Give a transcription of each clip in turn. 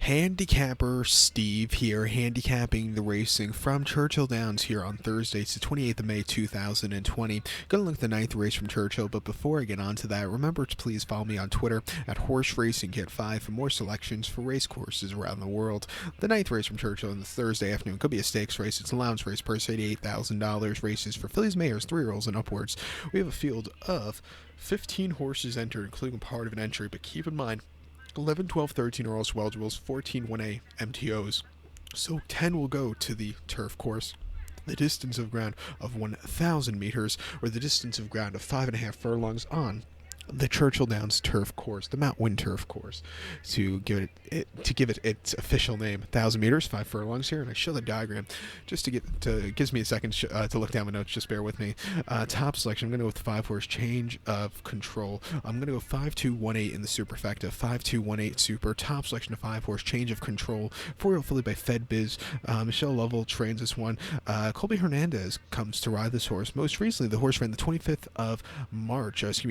Handicapper Steve here, handicapping the racing from Churchill Downs here on Thursday. It's the 28th of May 2020. Gonna look at the ninth race from Churchill, but before I get on to that, remember to please follow me on Twitter at Horse Racing Kit 5 for more selections for race courses around the world. The ninth race from Churchill on the Thursday afternoon could be a stakes race. It's an allowance race, purse $88,000. Races for fillies, mares, 3-year-olds, and upwards. We have a field of 15 horses entered, including part of an entry, but keep in mind 11, 12, 13 are also eligibles, 14 1A MTOs. So 10 will go to the turf course. The distance of ground of 1,000 meters, or the distance of ground of 5.5 furlongs on the Churchill Downs turf course, the Mount Wynn turf course, to give it its official name. 1,000 meters, 5 furlongs here, and I show the diagram just to it gives me a second to look down my notes. Just bear with me. Top selection. I'm going to go with the 5-horse change of control. I'm going to go 5-2-1-8 in the superfecta. 5-2-1-8 super. Top selection of 5-horse change of control. 4-year-old filly by Fed Biz. Michelle Lovell trains this one. Colby Hernandez comes to ride this horse. Most recently, the horse ran the 25th of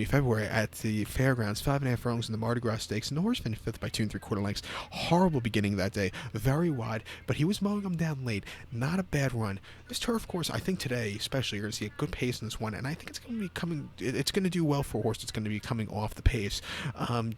February at the fairgrounds, 5.5 furlongs in the Mardi Gras Stakes, and the horse finished 5th by 2 3/4 lengths. Horrible beginning that day, very wide, but he was mowing them down late. Not a bad run. This turf course, I think today, especially, you're going to see a good pace in this one, and I think it's going to be coming. It's going to do well for a horse that's going to be coming off the pace.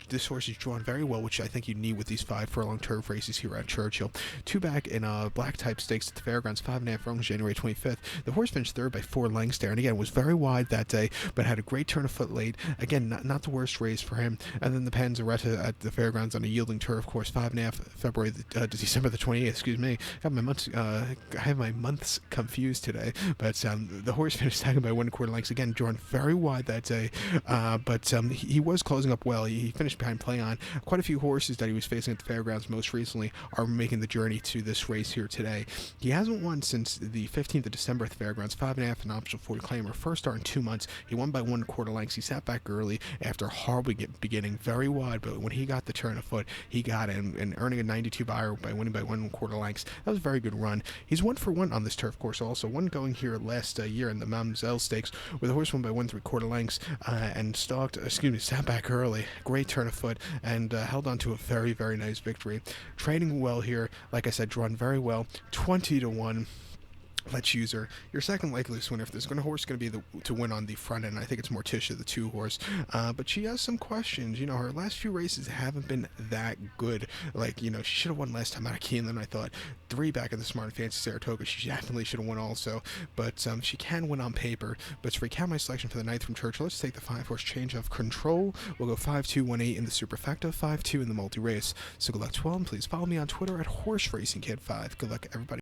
This horse is drawn very well, which I think you need with these 5-furlong turf races here at Churchill. 2 back in black type stakes at the fairgrounds, 5.5 furlongs, January 25th. The horse finished 3rd by 4 lengths there, and again was very wide that day, but had a great turn of foot late. Again, not the worst race for him. And then the Panzeretta at the fairgrounds on a yielding turf course, 5.5 February to December the 28th. Excuse me, I have my months confused today. But the horse finished second by 1/4 lengths. Again, drawn very wide that day. But he was closing up well. He finished behind Play On. Quite a few horses that he was facing at the fairgrounds most recently are making the journey to this race here today. He hasn't won since the 15th of December at the fairgrounds. 5.5 an optional 40 claimer. First start in 2 months. He won by 1/4 lengths. He sat back early after a horrible beginning, very wide, but when he got the turn of foot, he got it, and earning a 92 buyer by winning by 1/4 lengths. That was a very good run. He's 1 for 1 on this turf course also. One going here last year in the Mamselle Stakes, where the horse won by 1 3/4 lengths and sat back early. Great turn of foot and held on to a very, very nice victory. Training well here, like I said, drawn very well. 20-1. Let's use her. Your second likeliest winner, if there's a horse going to be to win on the front end, I think it's Morticia, the 2-horse. But she has some questions. Her last few races haven't been that good. She should have won last time out of Keeneland, I thought. 3 back in the Smart and Fancy Saratoga. She definitely should have won also. But she can win on paper. But to recount my selection for the ninth from Churchill, let's take the 5-horse change of control. We'll go 5-2-1-8 in the superfecta, 5-2 in the multi-race. So good luck to all, and please follow me on Twitter at Horse Racing Kid 5. Good luck, everybody.